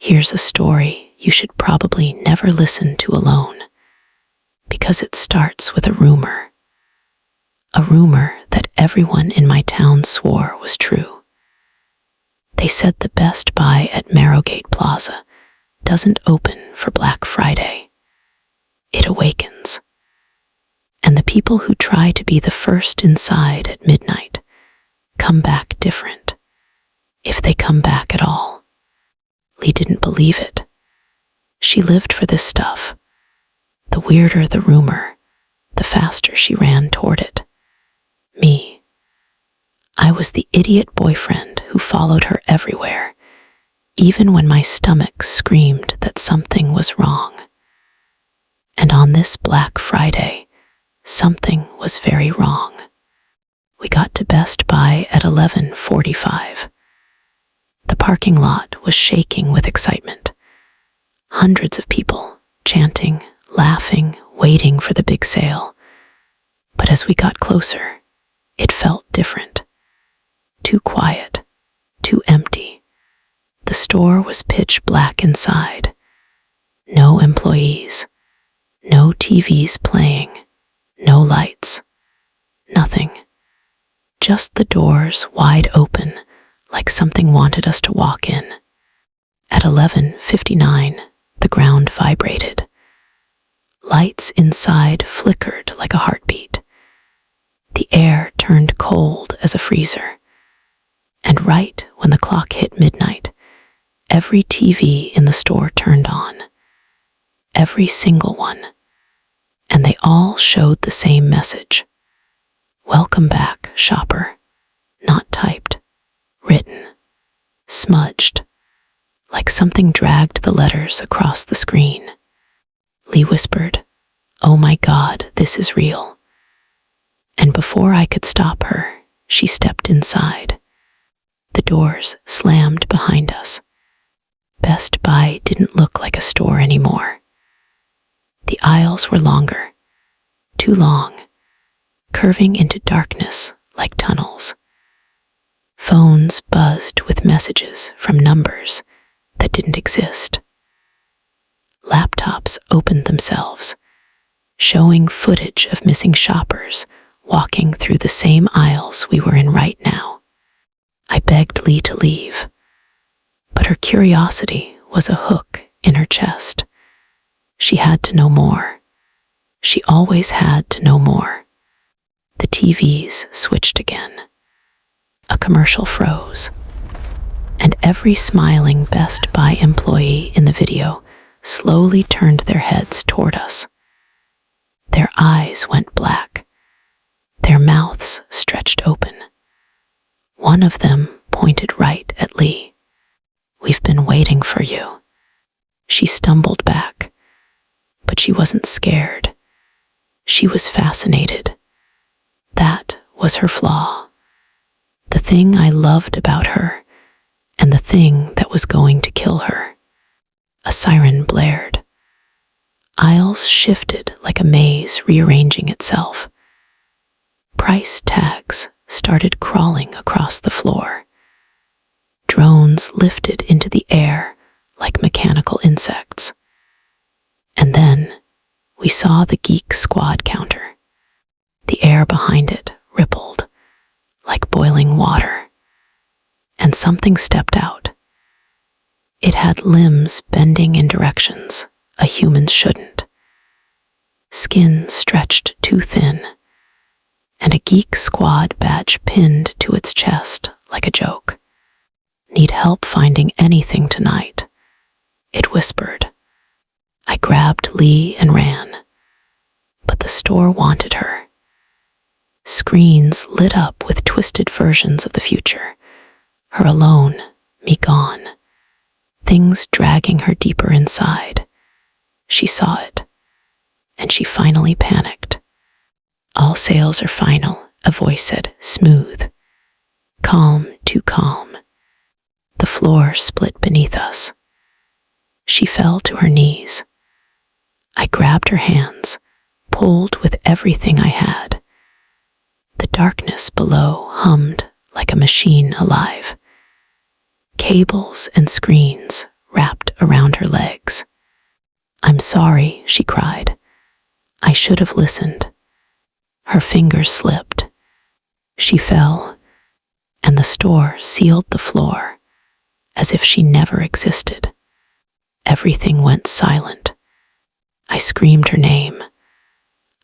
Here's a story you should probably never listen to alone, because it starts with a rumor that everyone in my town swore was true. They said the Best Buy at Marrowgate Plaza doesn't open for Black Friday. It awakens. And the people who try to be the first inside at midnight come back different, if they come back at all. Lee didn't believe it. She lived for this stuff. The weirder the rumor, the faster she ran toward it. Me. I was the idiot boyfriend who followed her everywhere, even when my stomach screamed that something was wrong. And on this Black Friday, something was very wrong. We got to Best Buy at 11:45. The parking lot was shaking with excitement. Hundreds of people, chanting, laughing, waiting for the big sale. But as we got closer, it felt different. Too quiet, too empty. The store was pitch black inside. No employees, no TVs playing, no lights, nothing. Just the doors wide open, like something wanted us to walk in. At 11:59, the ground vibrated. Lights inside flickered like a heartbeat. The air turned cold as a freezer. And right when the clock hit midnight, every TV in the store turned on. Every single one. And they all showed the same message. Welcome back, shopper. Not typed, written, smudged, like something dragged the letters across the screen. Lee whispered, "Oh my God, this is real." And before I could stop her, she stepped inside. The doors slammed behind us. Best Buy didn't look like a store anymore. The aisles were longer, too long, curving into darkness like tunnels. Phones buzzed with messages from numbers that didn't exist. Laptops opened themselves, showing footage of missing shoppers walking through the same aisles we were in right now. I begged Lee to leave, but her curiosity was a hook in her chest. She had to know more. She always had to know more. The TVs switched again. A commercial froze, and every smiling Best Buy employee in the video slowly turned their heads toward us. Their eyes went black. Their mouths stretched open. One of them pointed right at Lee. "We've been waiting for you." She stumbled back, but she wasn't scared. She was fascinated. That was her flaw. The thing I loved about her, and the thing that was going to kill her. A siren blared. Aisles shifted like a maze rearranging itself. Price tags started crawling across the floor. Drones lifted into the air like mechanical insects. And then we saw the Geek Squad counter. The air behind it rippled like boiling water, and something stepped out. It had limbs bending in directions a human shouldn't. Skin stretched too thin, and a Geek Squad badge pinned to its chest like a joke. "Need help finding anything tonight," it whispered. I grabbed Lee and ran, but the store wanted her. Screens lit up with twisted versions of the future. Her alone, me gone. Things dragging her deeper inside. She saw it, and she finally panicked. "All sales are final," a voice said, smooth. Calm, too calm. The floor split beneath us. She fell to her knees. I grabbed her hands, pulled with everything I had. The darkness below hummed like a machine alive. Cables and screens wrapped "I'm sorry," she cried. "I should have listened." Her fingers slipped. She fell, and the store sealed the floor as if she never existed. Everything went silent. I screamed her name.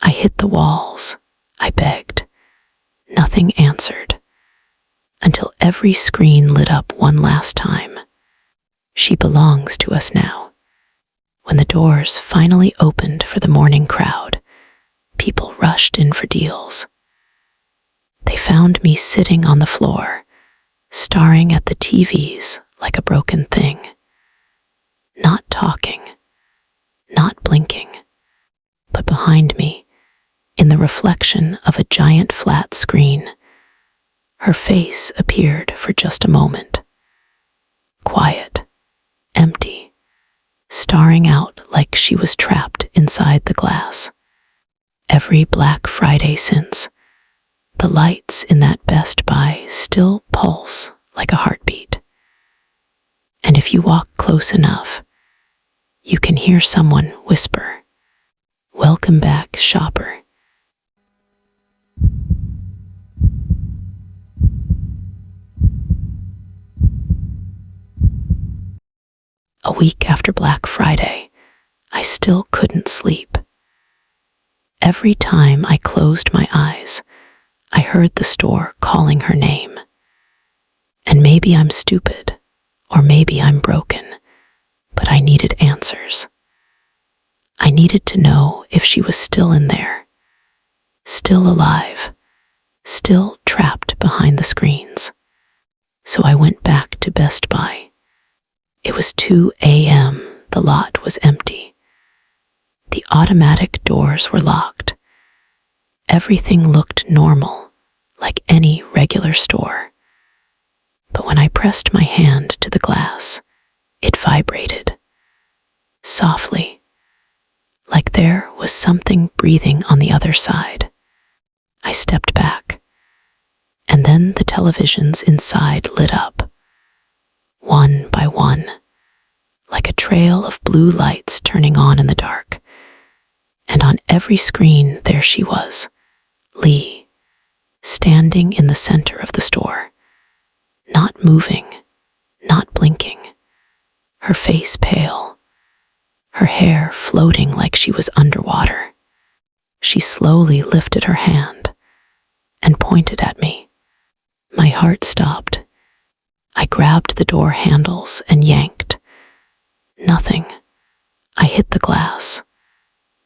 I hit the walls. I begged. Nothing answered, until every screen lit up one last time. She belongs to us now. When the doors finally opened for the morning crowd, people rushed in for deals. They found me sitting on the floor, staring at the TVs like a broken thing. Not talking, not blinking, but behind me, in the reflection of a giant flat screen, her face appeared for just a moment. Quiet, empty, staring out like she was trapped inside the glass. Every Black Friday since, the lights in that Best Buy still pulse like a heartbeat. And if you walk close enough, you can hear someone whisper, "Welcome back, shopper." A week after Black Friday, I still couldn't sleep. Every time I closed my eyes, I heard the store calling her name. And maybe I'm stupid, or maybe I'm broken, but I needed answers. I needed to know if she was still in there, still alive, still trapped behind the screens. So I went back to Best Buy. It was 2 a.m. The lot was empty. The automatic doors were locked. Everything looked normal, like any regular store. But when I pressed my hand to the glass, it vibrated. Softly, like there was something breathing on the other side. I stepped back, and then the televisions inside lit up, one by one, like a trail of blue lights turning on in the dark. And on every screen there she was, Lee, standing in the center of the store, not moving, not blinking, her face pale, her hair floating like she was underwater. She slowly lifted her hand and pointed at me. My heart stopped. I grabbed the door handles and yanked. Nothing. I hit the glass.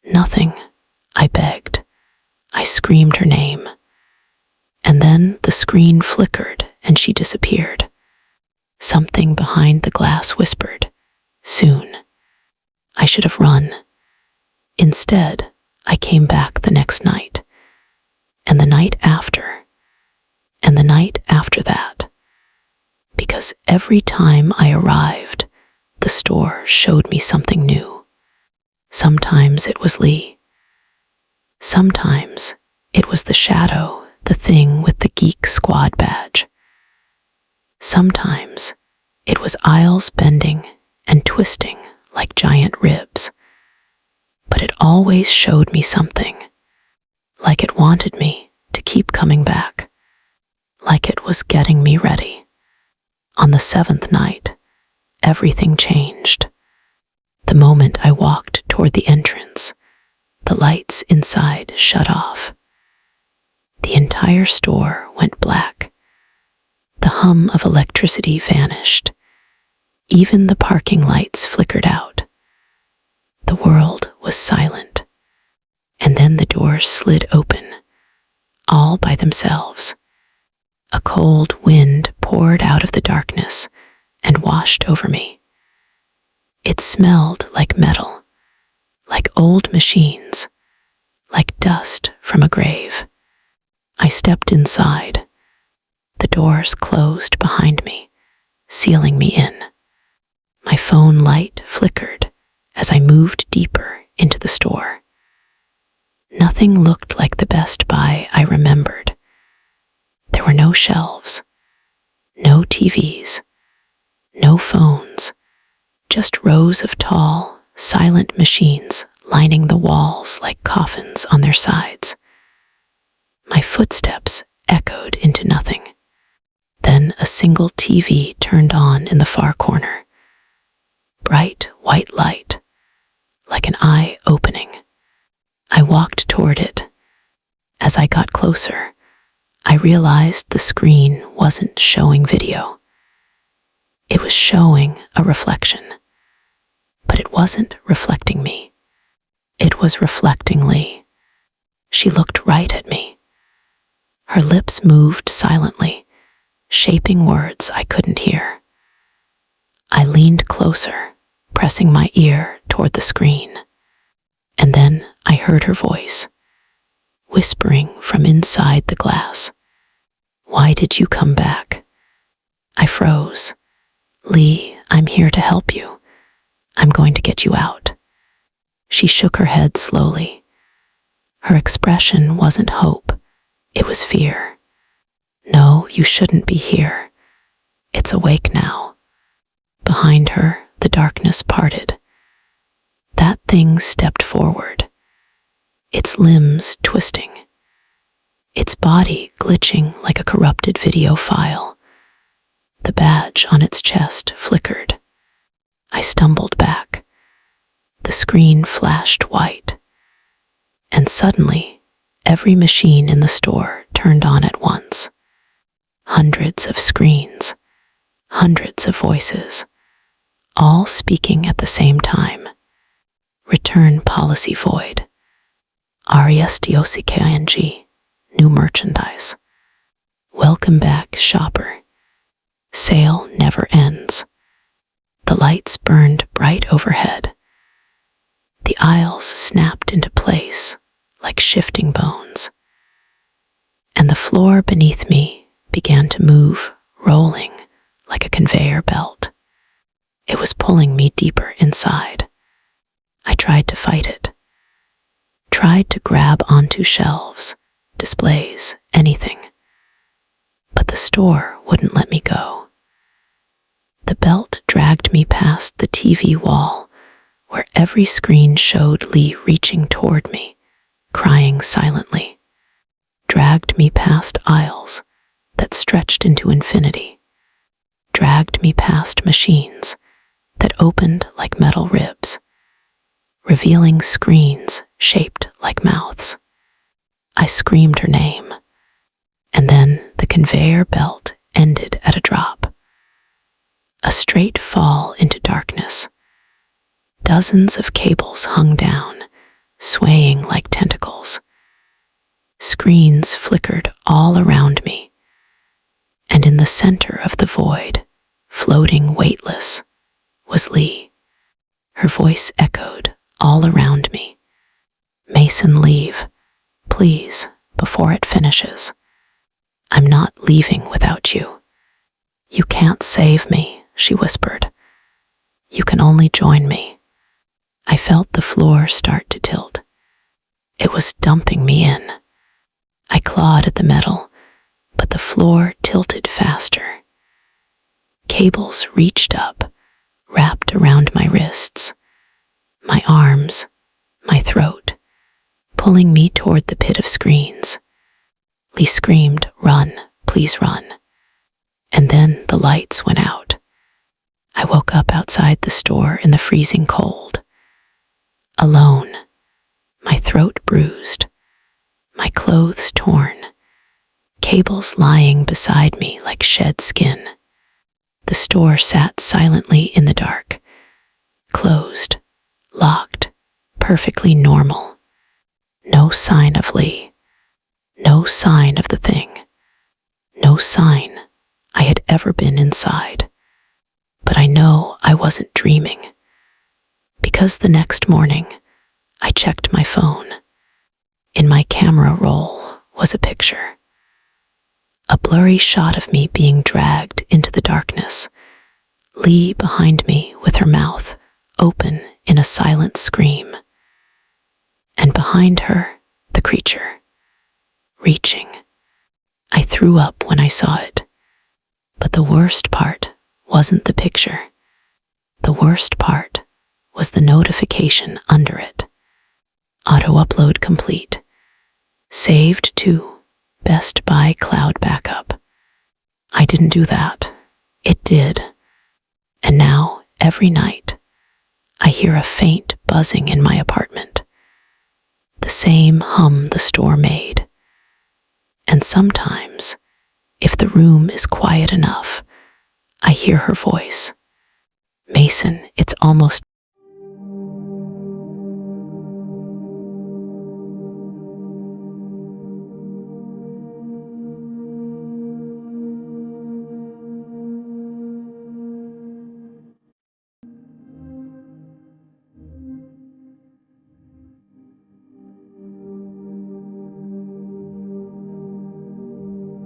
Nothing. I begged. I screamed her name. And then the screen flickered and she disappeared. Something behind the glass whispered, "Soon." I should have run. Instead, I came back the next night, and the night after, and the night after that, because every time I arrived, the store showed me something new. Sometimes it was Lee. Sometimes it was the shadow, the thing with the Geek Squad badge. Sometimes it was aisles bending and twisting like giant ribs. But it always showed me something, like it wanted me to keep coming back, like it was getting me ready. On the 7th night, everything changed. The moment I walked toward the entrance, the lights inside shut off. The entire store went black. The hum of electricity vanished. Even the parking lights flickered out. The world was silent. And then the doors slid open, all by themselves. A cold wind poured out of the darkness and washed over me. It smelled like metal, like old machines, like dust from a grave. I stepped inside. The doors closed behind me, sealing me in. My phone light flickered as I moved deeper into the store. Nothing looked like the Best Buy I remembered. There were no shelves, no TVs, no phones, just rows of tall, silent machines lining the walls like coffins on their sides. My footsteps echoed into nothing. Then a single TV turned on in the far corner. Bright white light, like an eye opening. I walked toward it. As I got closer, I realized the screen wasn't showing video. It was showing a reflection. But it wasn't reflecting me. It was reflecting Lee. She looked right at me. Her lips moved silently, shaping words I couldn't hear. I leaned closer, pressing my ear toward the screen. And then I heard her voice, whispering from inside the glass. "Why did you come back?" I froze. "Lee, I'm here to help you. I'm going to get you out." She shook her head slowly. Her expression wasn't hope, it was fear. "No, you shouldn't be here. It's awake now." Behind her, the darkness parted. That thing stepped forward, its limbs twisting, its body glitching like a corrupted video file. The badge on its chest flickered. I stumbled back. The screen flashed white. And suddenly, every machine in the store turned on at once. Hundreds of screens, hundreds of voices, all speaking at the same time. Return policy void. RESTOCKING. New merchandise. Welcome back, shopper. Sale never ends. The lights burned bright overhead. The aisles snapped into place like shifting bones. And the floor beneath me began to move, rolling like a conveyor belt. It was pulling me deeper inside. I tried to fight it. Tried to grab onto shelves, displays, anything. But the store wouldn't let me go. The belt dragged me past the TV wall, where every screen showed Lee reaching toward me, crying silently. Dragged me past aisles that stretched into infinity. Dragged me past machines that opened like metal ribs, revealing screens shaped like mouths. I screamed her name, and then the conveyor belt ended at a drop. A straight fall into darkness. Dozens of cables hung down, swaying like tentacles. Screens flickered all around me, and in the center of the void, floating weightless, was Lee. Her voice echoed all around me. "Mason, leave, please, before it finishes. I'm not leaving without you. You can't save me," she whispered. "You can only join me." I felt the floor start to tilt. It was dumping me in. I clawed at the metal, but the floor tilted faster. Cables reached up, wrapped around my wrists, my arms, my throat, pulling me toward the pit of screens. Lee screamed, "Run, please run." And then the lights went out. I woke up outside the store in the freezing cold. Alone, my throat bruised, my clothes torn, cables lying beside me like shed skin. The store sat silently in the dark, closed, locked, perfectly normal. No sign of Lee, no sign of the thing, no sign I had ever been inside. But I know I wasn't dreaming, because the next morning I checked my phone. In my camera roll was a picture. A blurry shot of me being dragged into the darkness, Lee behind me with her mouth open in a silent scream. And behind her, the creature, reaching. I threw up when I saw it. But the worst part wasn't the picture. The worst part was the notification under it. Auto upload complete. Saved to Best Buy Cloud Backup. I didn't do that. It did. And now, every night, I hear a faint buzzing in my apartment. The same hum the store made. And sometimes, if the room is quiet enough, I hear her voice. Mason, it's almost